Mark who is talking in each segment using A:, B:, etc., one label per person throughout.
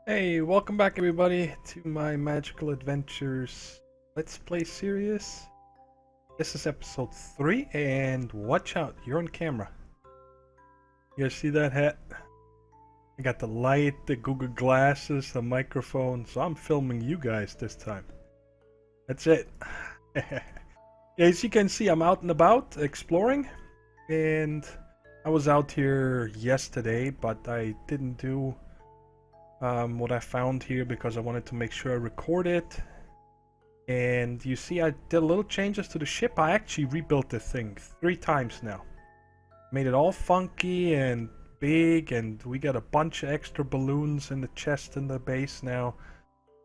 A: Hey, welcome back everybody to my Magical Adventures Let's Play series. This is episode 3 and watch out, you're on camera. You guys see that hat? I got the light, the Google glasses, the microphone, so I'm filming you guys this time. That's it. As you can see, I'm out and about exploring, and I was out here yesterday, but I didn't do what I found here because I wanted to make sure I record it. And you see I did little changes to the ship. I actually rebuilt the thing 3 times now. Made it all funky and big, and we got a bunch of extra balloons in the chest and the base now.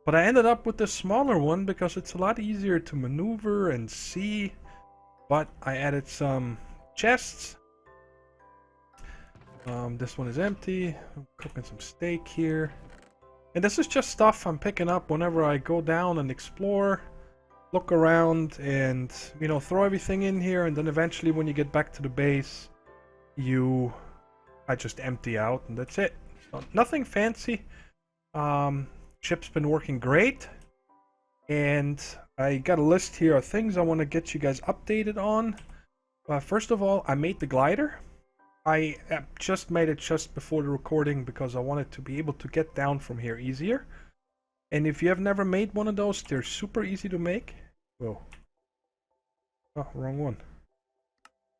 A: But I ended up with the smaller one because it's a lot easier to maneuver and see. But I added some chests. This one is empty. I'm cooking some steak here. And this is just stuff I'm picking up whenever I go down and explore, look around, and, you know, throw everything in here, and then eventually when you get back to the base, I just empty out, and that's it. So, nothing fancy. Ship's been working great, and I got a list here of things I want to get you guys updated on. First of all, I made the glider. I just made it just before the recording because I wanted to be able to get down from here easier. And if you have never made one of those, they're super easy to make. Whoa. Oh, wrong one.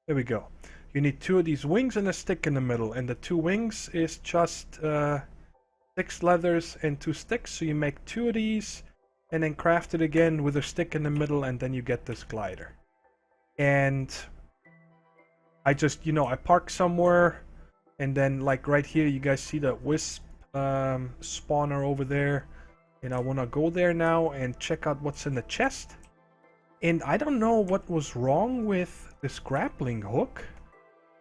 A: There we go. You need 2 of these wings and a stick in the middle. And the 2 wings is just 6 leathers and 2 sticks. So you make 2 of these and then craft it again with a stick in the middle, and then you get this glider. And I just, I park somewhere, and then like right here, you guys see that wisp spawner over there, and I want to go there now and check out what's in the chest. And I don't know what was wrong with this grappling hook,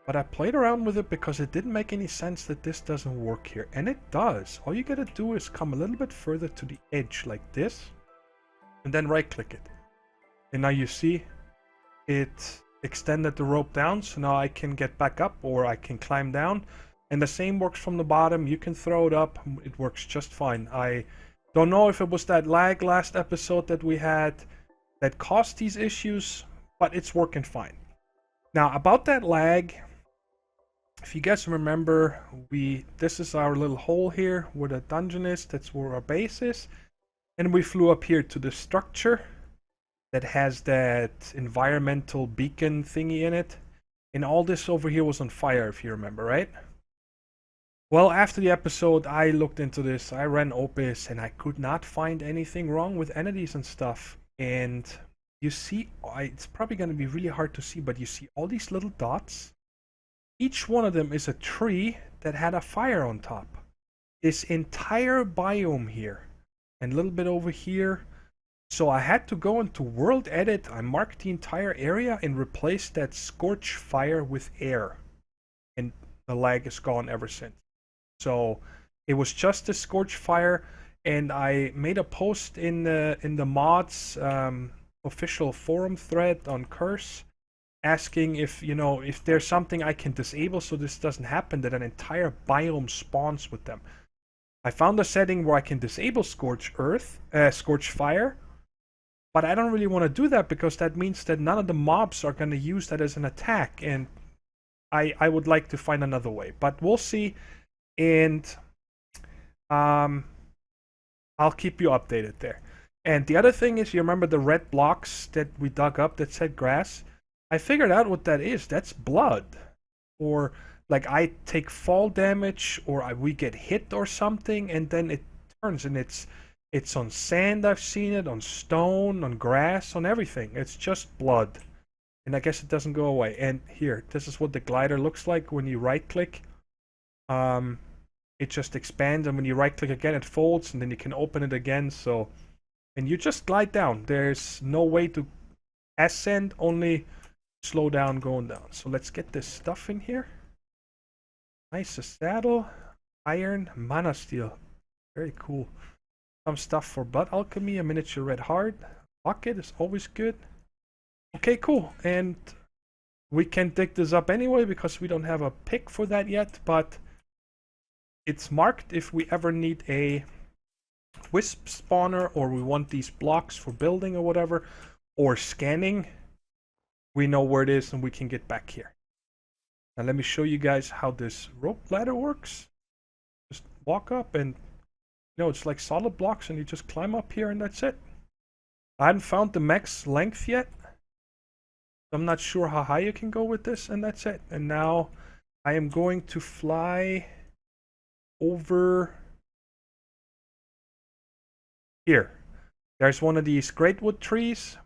A: but I played around with it because it didn't make any sense that this doesn't work here, and it does. All you gotta do is come a little bit further to the edge like this, and then right click it, and now you see it extended the rope down, so now I can get back up or I can climb down. And the same works from the bottom. You can throw it up, it works just fine. I don't know if it was that lag last episode that we had that caused these issues, but it's working fine. Now about that lag, if you guys remember, this is our little hole here where the dungeon is. That's where our base is, and we flew up here to the structure that has that environmental beacon thingy in it. And all this over here was on fire, if you remember, right? Well, after the episode, I looked into this, I ran Opus, and I could not find anything wrong with entities and stuff. And you see, it's probably going to be really hard to see, but you see all these little dots? Each one of them is a tree that had a fire on top. This entire biome here, and a little bit over here. So I had to go into World Edit, I marked the entire area and replaced that scorch fire with air. And the lag is gone ever since. So it was just a scorch fire, and I made a post in the mods official forum thread on Curse, asking if there's something I can disable so this doesn't happen, that an entire biome spawns with them. I found a setting where I can disable scorch fire. But I don't really want to do that because that means that none of the mobs are going to use that as an attack, and I would like to find another way. But we'll see, and I'll keep you updated there. And the other thing is, you remember the red blocks that we dug up that said grass? I figured out what that is. That's blood. Or like I take fall damage, or we get hit or something, and then it turns, and it's on sand, I've seen it, on stone, on grass, on everything. It's just blood. And I guess it doesn't go away. And here, this is what the glider looks like when you right click. It just expands, and when you right click again it folds, and then you can open it again. So, and you just glide down. There's no way to ascend, only slow down going down. So let's get this stuff in here. Nice, a saddle, iron, mana steel. Very cool. Some stuff for blood alchemy, a miniature red heart. Bucket is always good. Okay, cool. And we can dig this up anyway because we don't have a pick for that yet, but it's marked if we ever need a wisp spawner, or we want these blocks for building or whatever, or scanning, we know where it is and we can get back here. Now let me show you guys how this rope ladder works. Just walk up and, you know, it's like solid blocks and you just climb up here and that's it. I haven't found the max length yet. I'm not sure how high you can go with this, and that's it. And now I am going to fly over here. There's one of these great wood trees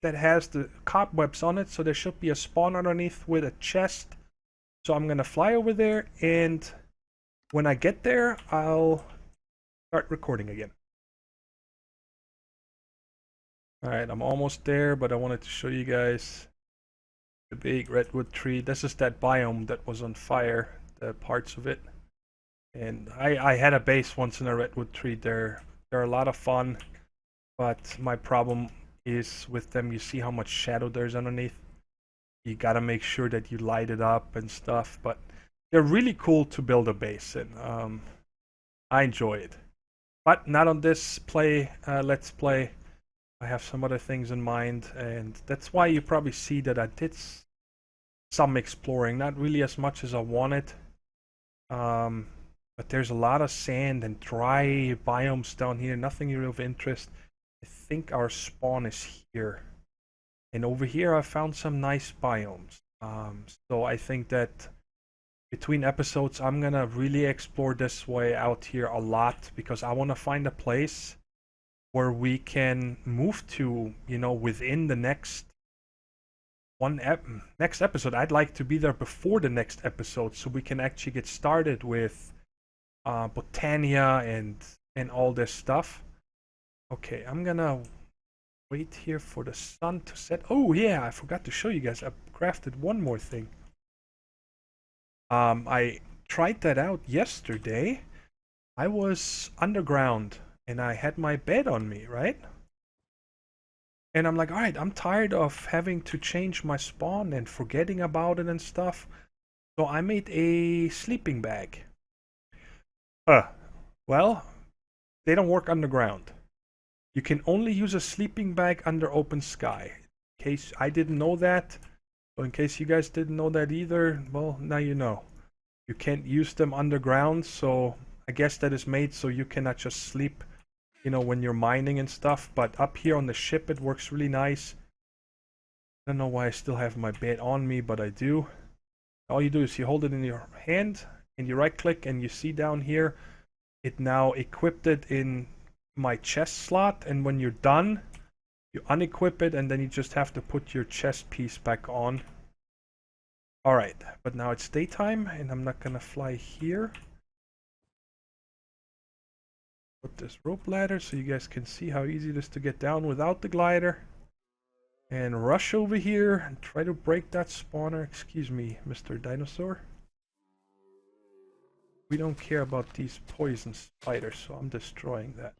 A: that has the cobwebs on it, so there should be a spawn underneath with a chest. So I'm gonna fly over there, and when I get there, I'll start recording again. Alright, I'm almost there, but I wanted to show you guys the big redwood tree. This is that biome that was on fire, the parts of it. And I had a base once in a redwood tree. They're a lot of fun, but my problem is with them, you see how much shadow there's underneath. You gotta make sure that you light it up and stuff, but they're really cool to build a base in. I enjoy it, but not on this let's play. I have some other things in mind, and that's why you probably see that I did some exploring, not really as much as I wanted. But there's a lot of sand and dry biomes down here, nothing really of interest. I think our spawn is here. And over here I found some nice biomes. So I think that between episodes I'm gonna really explore this way out here a lot, because I want to find a place where we can move to, you know, within the next episode. I'd like to be there before the next episode so we can actually get started with Botania and all this stuff. Okay, I'm gonna wait here for the sun to set. Oh yeah, I forgot to show you guys. I crafted one more thing. I tried that out yesterday. I was underground and I had my bed on me, right? And I'm like, alright, I'm tired of having to change my spawn and forgetting about it and stuff. So I made a sleeping bag. Well, they don't work underground. You can only use a sleeping bag under open sky. In case I didn't know that, so in case you guys didn't know that either, well, now you know. You can't use them underground, so I guess that is made so you cannot just sleep, you know, when you're mining and stuff. But up here on the ship, it works really nice. I don't know why I still have my bed on me, but I do. All you do is you hold it in your hand and you right click, and you see down here it now equipped it in my chest slot, and when you're done you unequip it and then you just have to put your chest piece back on. Alright, but now it's daytime and I'm not gonna fly here. Put this rope ladder so you guys can see how easy it is to get down without the glider. And rush over here and try to break that spawner. Excuse me, Mr. Dinosaur. We don't care about these poison spiders, so I'm destroying that.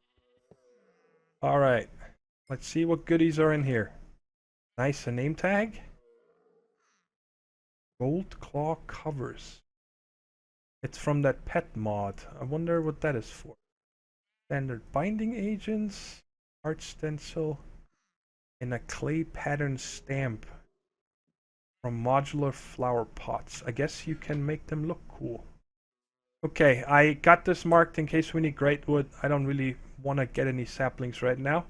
A: Alright, let's see what goodies are in here. Nice, a name tag. Gold claw covers. It's from that pet mod. I wonder what that is for. Standard binding agents, art stencil, and a clay pattern stamp from modular flower pots. I guess you can make them look cool. Okay, I got this marked in case we need great wood. I don't really want to get any saplings right now.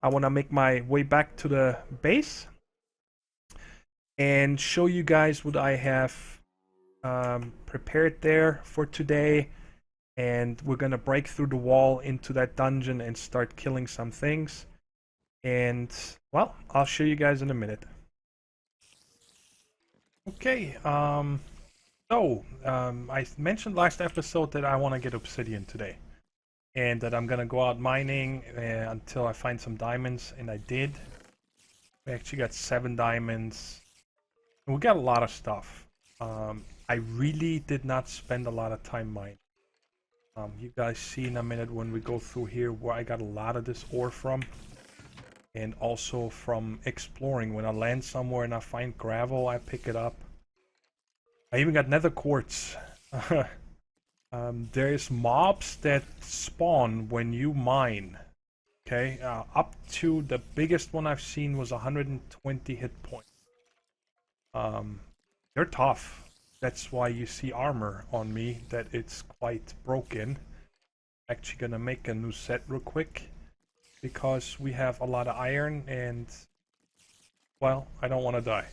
A: I want to make my way back to the base and show you guys what I have prepared there for today. And we're gonna break through the wall into that dungeon and start killing some things. And, well, I'll show you guys in a minute. Okay, I mentioned last episode that I want to get obsidian today. And that I'm gonna go out mining until I find some diamonds, and I did. We actually got 7 diamonds. And we got a lot of stuff. I really did not spend a lot of time mining. You guys see in a minute when we go through here where I got a lot of this ore from. And also from exploring. When I land somewhere and I find gravel, I pick it up. I even got nether quartz. There's mobs that spawn when you mine. Okay, up to the biggest one I've seen was 120 hit points. They're tough. That's why you see armor on me, that it's quite broken. Actually gonna make a new set real quick because we have a lot of iron and, well, I don't want to die.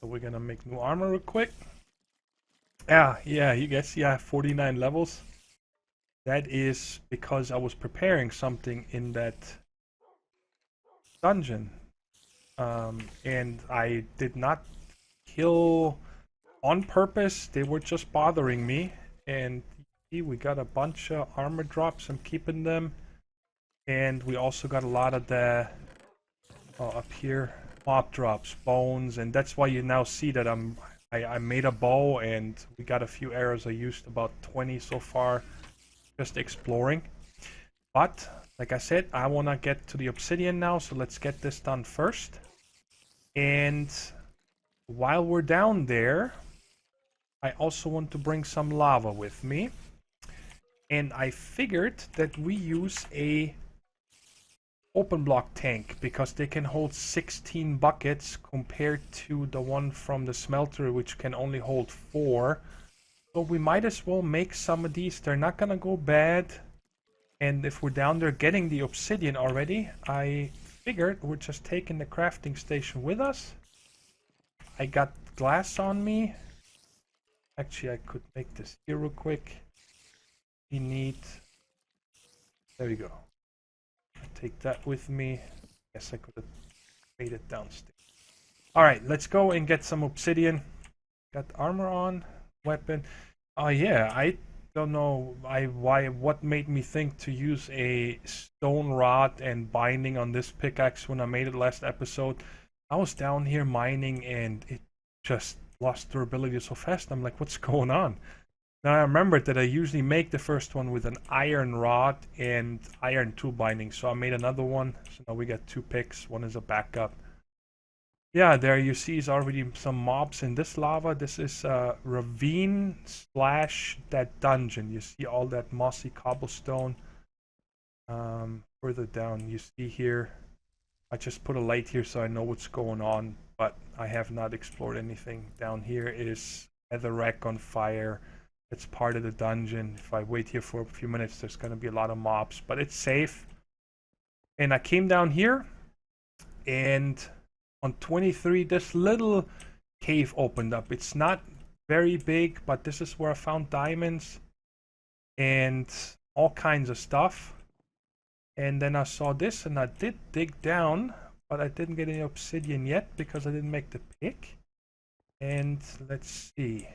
A: So we're gonna make new armor real quick. Yeah, you guys see I have 49 levels. That is because I was preparing something in that dungeon. And I did not kill on purpose. They were just bothering me. And see, we got a bunch of armor drops. I'm keeping them. And we also got a lot of the up here mob drops, bones, and that's why you now see that I made a bow and we got a few arrows. I used about 20 so far, just exploring. But like I said, I want to get to the obsidian now, so let's get this done first. And while we're down there, I also want to bring some lava with me. And I figured that we use a open block tank because they can hold 16 buckets compared to the one from the smelter, which can only hold 4. So we might as well make some of these. They're not gonna go bad. And if we're down there getting the obsidian already, I figured we're just taking the crafting station with us. I got glass on me. Actually, I could make this here real quick. We need... There we go. Take that with me. Guess I could have made it downstairs. Alright, let's go and get some obsidian. Got armor on, weapon. Oh yeah, I don't know what made me think to use a stone rod and binding on this pickaxe when I made it last episode. I was down here mining and it just lost durability so fast. I'm like, what's going on? Now I remembered that I usually make the first one with an iron rod and iron tool binding, so I made another one. So now we got 2 picks. One is a backup. Yeah, there you see is already some mobs in this lava. This is ravine / that dungeon. You see all that mossy cobblestone. Further down, you see here. I just put a light here so I know what's going on, but I have not explored anything. Down here is nether rack on fire. It's part of the dungeon. If I wait here for a few minutes, there's going to be a lot of mobs, but it's safe. And I came down here, and on 23, this little cave opened up. It's not very big, but this is where I found diamonds and all kinds of stuff. And then I saw this, and I did dig down, but I didn't get any obsidian yet because I didn't make the pick. And let's see.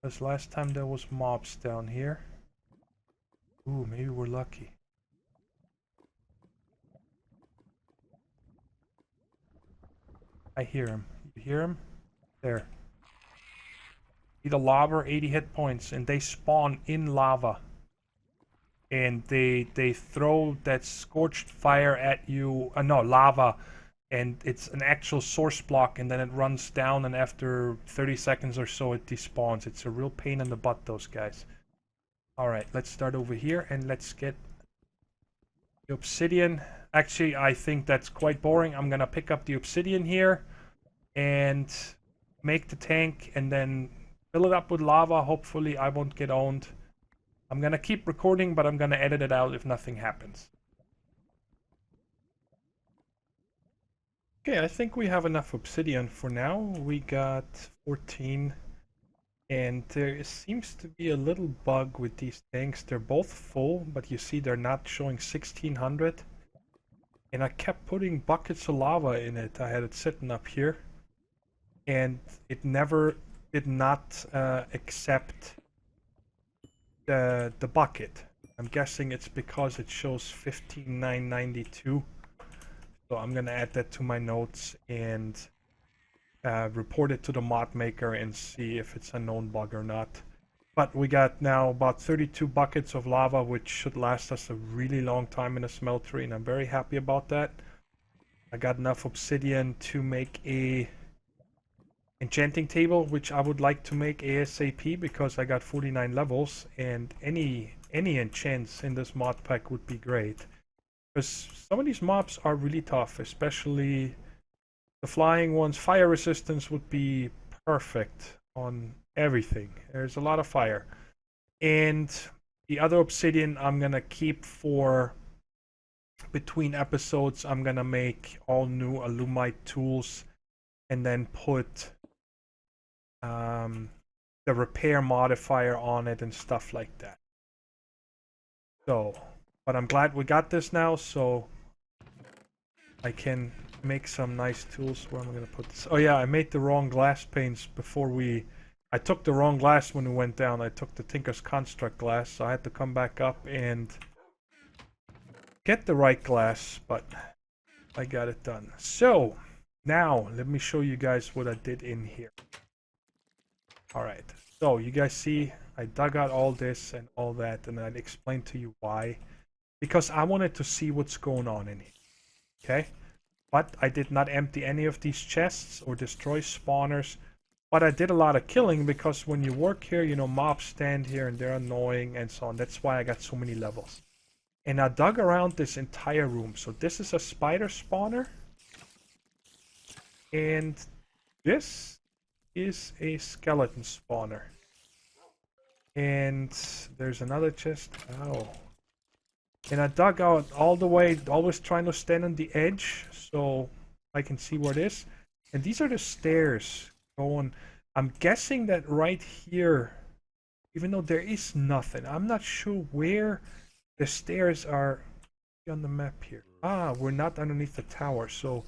A: Because last time there was mobs down here. Ooh, maybe we're lucky. I hear him. You hear him? There. See the lava, 80 hit points, and they spawn in lava. And they throw that scorched fire at you. No, lava. And it's an actual source block, and then it runs down, and after 30 seconds or so it despawns. It's a real pain in the butt, those guys. Alright, let's start over here and let's get the obsidian. Actually, I think that's quite boring. I'm gonna pick up the obsidian here and make the tank and then fill it up with lava. Hopefully I won't get owned. I'm gonna keep recording, but I'm gonna edit it out if nothing happens. Okay, I think we have enough obsidian for now. We got 14. And there seems to be a little bug with these tanks. They're both full, but you see they're not showing 1600. And I kept putting buckets of lava in it. I had it sitting up here. And it never did not accept the bucket. I'm guessing it's because it shows 15992. So I'm gonna add that to my notes and report it to the mod maker and see if it's a known bug or not. But we got now about 32 buckets of lava, which should last us a really long time in a smeltery, and I'm very happy about that. I got enough obsidian to make a enchanting table, which I would like to make ASAP because I got 49 levels, and any enchants in this mod pack would be great. Because some of these mobs are really tough, especially the flying ones. Fire resistance would be perfect on everything. There's a lot of fire. And the other obsidian I'm gonna keep for between episodes. I'm gonna make all new alumite tools and then put the repair modifier on it and stuff like that. So, but I'm glad we got this now, so I can make some nice tools. Where am I gonna put this? Oh yeah, I made the wrong glass panes before we... I took the wrong glass when we went down. I took the Tinker's Construct glass, so I had to come back up and get the right glass, but I got it done. So, now, let me show you guys what I did in here. Alright, so you guys see, I dug out all this and all that, and I explained to you why. Because I wanted to see what's going on in here. Okay? But I did not empty any of these chests or destroy spawners. But I did a lot of killing because when you work here, you know, mobs stand here and they're annoying and so on. That's why I got so many levels. And I dug around this entire room. So this is a spider spawner. And this is a skeleton spawner. And there's another chest. Ow. And I dug out all the way, always trying to stand on the edge so I can see where it is. And these are the stairs going. I'm guessing that right here, even though there is nothing, I'm not sure where the stairs are on the map here. Ah, we're not underneath the tower, so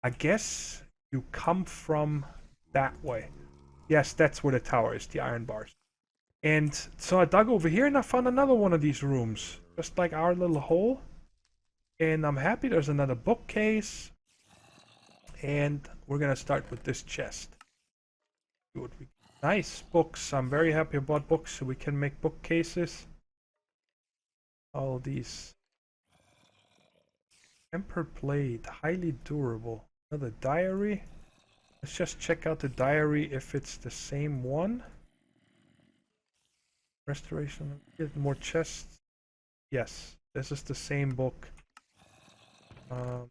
A: I guess you come from that way. Yes, that's where the tower is, the iron bars. And so I dug over here and I found another one of these rooms, just like our little hole. And I'm happy there's another bookcase. And we're gonna start with this chest. Nice books. I'm very happy about books, so we can make bookcases. All these. Tempered blade, highly durable. Another diary. Let's just check out the diary if it's the same one. Restoration. Get more chests. Yes, this is the same book. I'm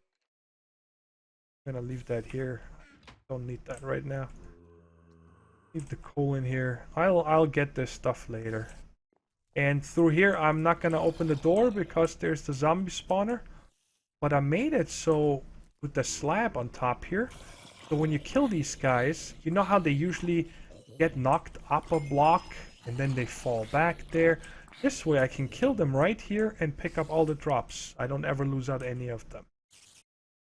A: gonna leave that here. Don't need that right now. Leave the coal in here. I'll get this stuff later. And through here, I'm not gonna open the door because there's the zombie spawner. But I made it so with the slab on top here. So when you kill these guys, you know how they usually get knocked up a block and then they fall back there. This way I can kill them right here and pick up all the drops. I don't ever lose out any of them.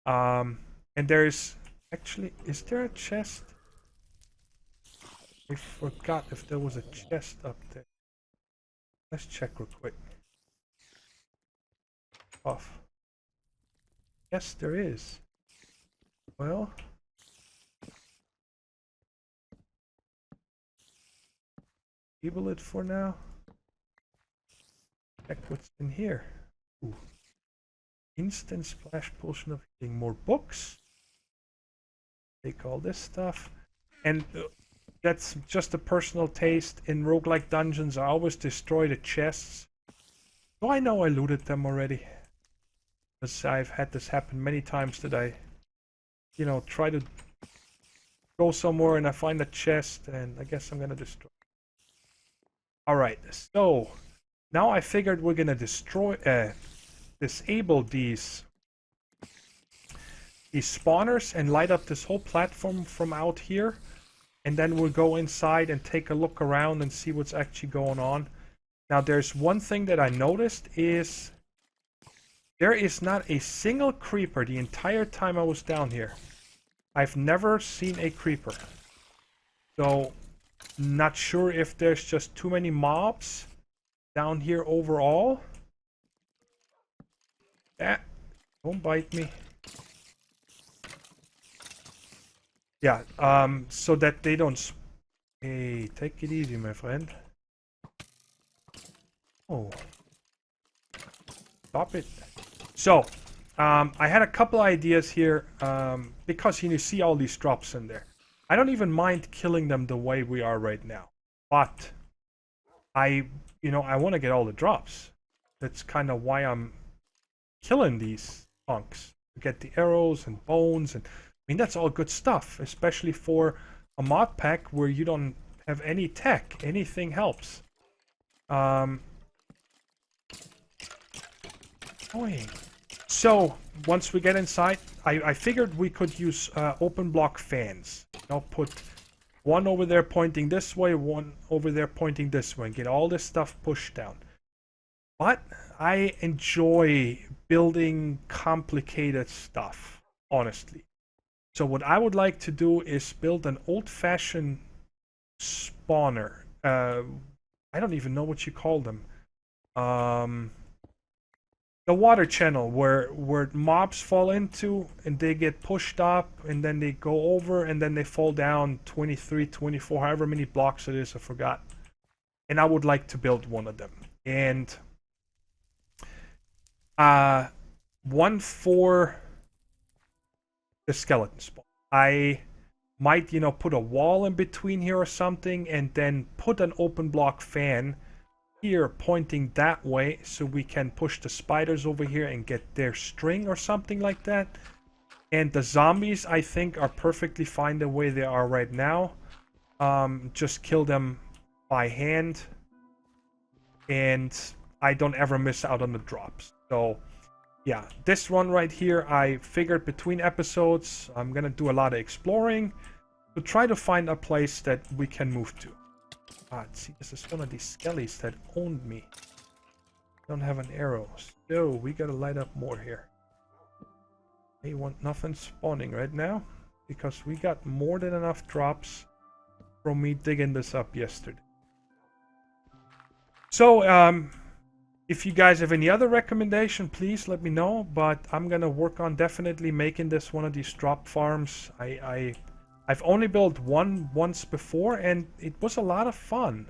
A: And there's actually, is there a chest? I forgot if there was a chest up there. Let's check real quick. Off. Yes, there is. Well, enable it for now. Check what's in here. Ooh. Instant splash potion of healing. More books. Take all this stuff. And that's just a personal taste. In roguelike dungeons, I always destroy the chests. So I know I looted them already. Because I've had this happen many times that I, you know, try to go somewhere and I find a chest and I guess I'm gonna destroy. Alright, so now I figured we're gonna disable these spawners and light up this whole platform from out here. And then we'll go inside and take a look around and see what's actually going on. Now there's one thing that I noticed is there is not a single creeper the entire time I was down here. I've never seen a creeper. So, not sure if there's just too many mobs down here overall. Don't bite me. Yeah, so that they don't... Hey, take it easy, my friend. Oh. Stop it. So, I had a couple ideas here, because you see all these drops in there. I don't even mind killing them the way we are right now. But I want to get all the drops. That's kind of why I'm killing these punks. To get the arrows and bones, and I mean that's all good stuff, especially for a mod pack where you don't have any tech. Anything helps. Annoying. So once we get inside, I figured we could use open block fans. I'll put one over there pointing this way, one over there pointing this way, and get all this stuff pushed down. But I enjoy building complicated stuff, honestly. So what I would like to do is build an old-fashioned spawner. I don't even know what you call them. The water channel where mobs fall into and they get pushed up and then they go over and then they fall down 23, 24, however many blocks it is, I forgot. And I would like to build one of them. And one for the skeleton spawn. I might, put a wall in between here or something and then put an open block fan here pointing that way so we can push the spiders over here and get their string or something like that. And the zombies, I think, are perfectly fine the way they are right now. Just kill them by hand. And I don't ever miss out on the drops. So, yeah, this one right here, I figured between episodes, I'm gonna do a lot of exploring to try to find a place that we can move to. See, this is one of these skellies that owned me. Don't have an arrow. So, we gotta light up more here. They want nothing spawning right now, because we got more than enough drops from me digging this up yesterday. So, if you guys have any other recommendation, please let me know. But I'm gonna work on definitely making this one of these drop farms. I've only built one once before, and it was a lot of fun.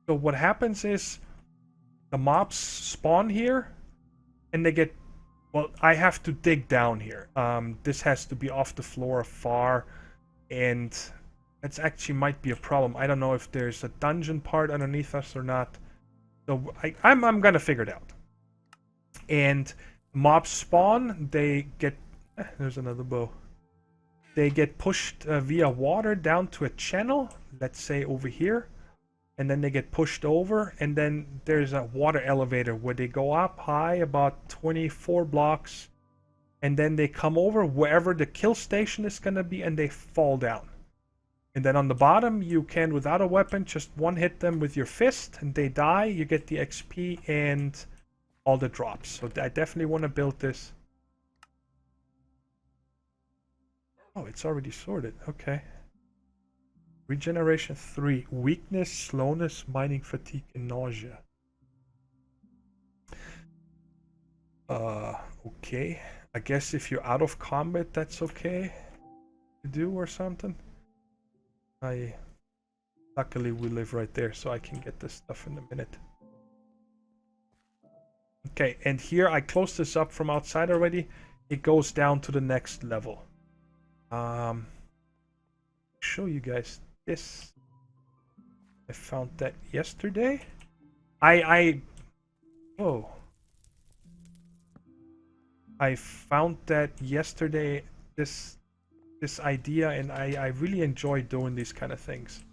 A: So what happens is the mobs spawn here, and they get... Well, I have to dig down here. This has to be off the floor far, and that's actually might be a problem. I don't know if there's a dungeon part underneath us or not. So I'm gonna figure it out. And mobs spawn, they get... there's another bow. They get pushed via water down to a channel, let's say over here. And then they get pushed over, and then there's a water elevator where they go up high about 24 blocks. And then they come over wherever the kill station is gonna be, and they fall down. And then on the bottom, you can, without a weapon, just one-hit them with your fist, and they die. You get the XP and all the drops. So I definitely want to build this. Oh, it's already sorted. Okay. Regeneration 3. Weakness, slowness, mining fatigue, and nausea. Okay. I guess if you're out of combat, that's okay to do or something. Luckily we live right there, so I can get this stuff in a minute. Okay, and here I closed this up from outside already. It goes down to the next level. Show you guys this. I found that yesterday. Oh. I found that yesterday, this idea, and I really enjoy doing these kind of things.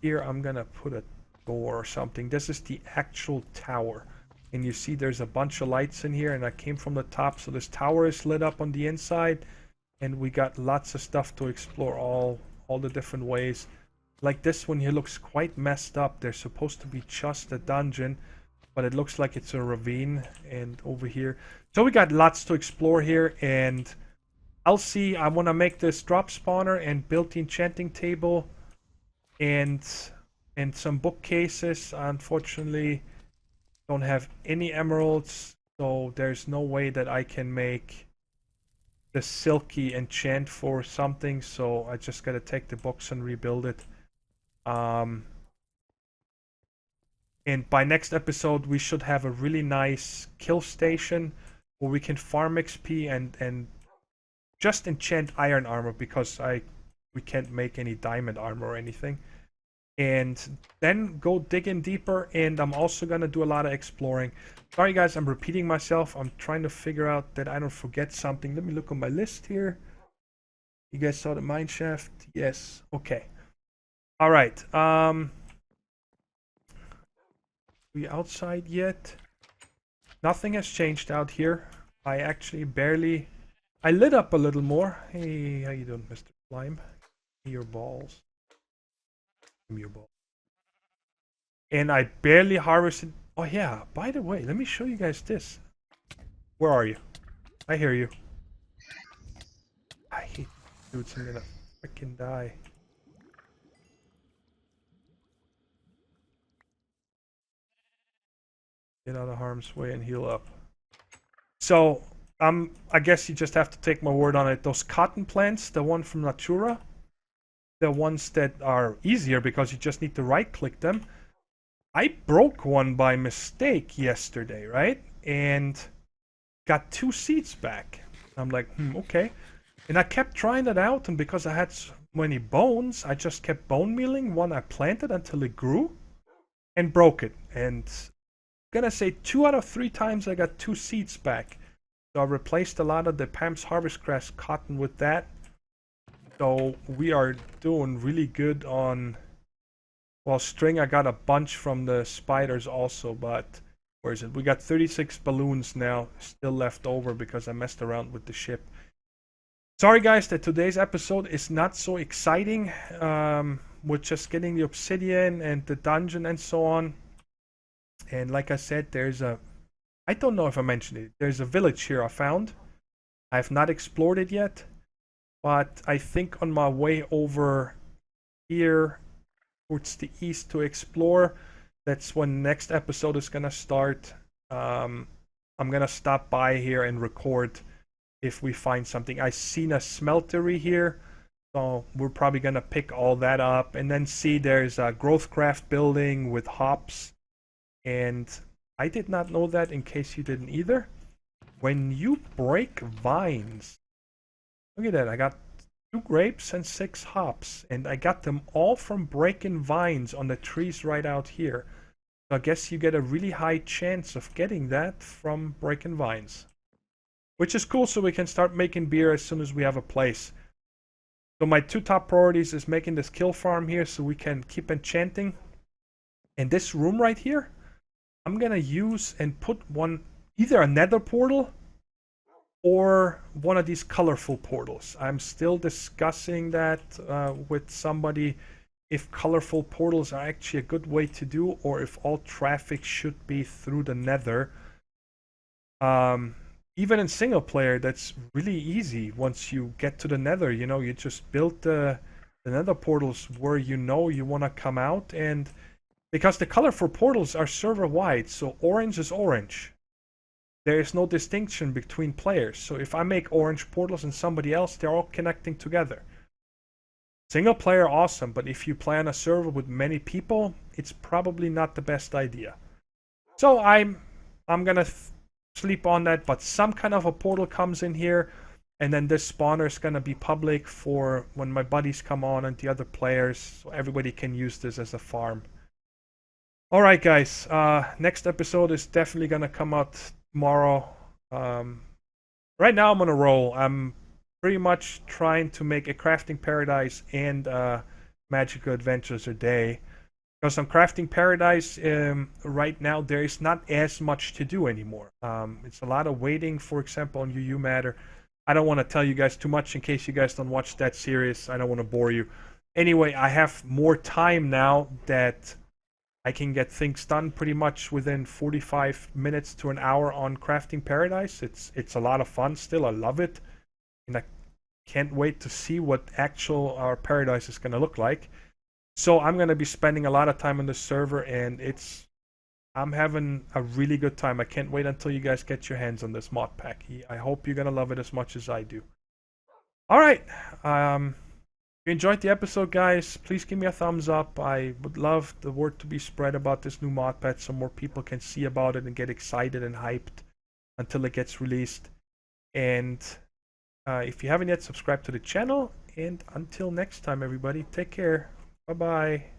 A: Here I'm gonna put a door or something. This is the actual tower, and you see there's a bunch of lights in here, and I came from the top, so this tower is lit up on the inside, and we got lots of stuff to explore, all the different ways. Like this one here looks quite messed up. There's supposed to be just a dungeon, but it looks like it's a ravine. And over here, so we got lots to explore here, and I'll see. I want to make this drop spawner and build the enchanting table and some bookcases. Unfortunately, don't have any emeralds, so there's no way that I can make the silky enchant for something. So I just gotta take the books and rebuild it. And by next episode, we should have a really nice kill station where we can farm XP and just enchant iron armor, because I we can't make any diamond armor or anything. And then go dig in deeper, and I'm also gonna do a lot of exploring. Sorry guys, I'm repeating myself. I'm trying to figure out that I don't forget something. Let me look on my list here. You guys saw the mine shaft? Yes. Okay. All right. We outside yet? Nothing has changed out here. I actually barely... I lit up a little more. Hey, how you doing, Mr. Slime? Give me your balls. Give me your balls. And I barely harvested... Oh yeah, by the way, let me show you guys this. Where are you? I hear you. I hate dudes, I'm gonna freaking die. Get out of harm's way and heal up. So, I guess you just have to take my word on it. Those cotton plants, the one from Natura, the ones that are easier because you just need to right-click them. I broke one by mistake yesterday, right? And got 2 seeds back. I'm like, okay. And I kept trying it out, and because I had so many bones, I just kept bone mealing one I planted until it grew and broke it. And I'm gonna say 2 out of 3 times I got 2 seeds back. So I replaced a lot of the Pam's Harvest Grass cotton with that. So we are doing really good on... Well, string, I got a bunch from the spiders also, but... Where is it? We got 36 balloons now still left over because I messed around with the ship. Sorry guys that today's episode is not so exciting. With just getting the obsidian and the dungeon and so on. And like I said, there's a... I don't know if I mentioned it. There's a village here I found. I have not explored it yet. But I think on my way over here towards the east to explore, that's when the next episode is gonna start. I'm gonna stop by here and record if we find something. I seen a smeltery here, so we're probably gonna pick all that up. And then see there's a growth craft building with hops. And I did not know that, in case you didn't either. When you break vines, look at that, I got 2 grapes and 6 hops, and I got them all from breaking vines on the trees right out here. So I guess you get a really high chance of getting that from breaking vines. Which is cool, so we can start making beer as soon as we have a place. So my 2 top priorities is making this kill farm here so we can keep enchanting. And this room right here, I'm gonna use and put one, either a nether portal or one of these colorful portals. I'm still discussing that with somebody, if colorful portals are actually a good way to do, or if all traffic should be through the nether. Even in single player, that's really easy. Once you get to the nether, you know, you just build the nether portals where you know you want to come out. And because the colorful portals are server wide, so orange is orange. There is no distinction between players. So if I make orange portals and somebody else, they're all connecting together. Single player, awesome, but if you play on a server with many people, it's probably not the best idea. So I'm gonna sleep on that, but some kind of a portal comes in here, and then this spawner is gonna be public for when my buddies come on and the other players, so everybody can use this as a farm. Alright guys, next episode is definitely gonna come out tomorrow. Right now I'm on a roll. I'm pretty much trying to make a crafting paradise and magical adventures a day. Because on crafting paradise, right now there is not as much to do anymore. It's a lot of waiting, for example, on UU Matter. I don't want to tell you guys too much in case you guys don't watch that series. I don't want to bore you. Anyway, I have more time now that I can get things done pretty much within 45 minutes to an hour on Crafting Paradise. It's a lot of fun still. I love it. And I can't wait to see what actual our paradise is going to look like. So I'm going to be spending a lot of time on the server, and I'm having a really good time. I can't wait until you guys get your hands on this mod pack. I hope you're going to love it as much as I do. Alright. If you enjoyed the episode, guys, please give me a thumbs up. I would love the word to be spread about this new mod patch so more people can see about it and get excited and hyped until it gets released. And if you haven't yet, subscribe to the channel And until next time, everybody, take care. Bye-bye.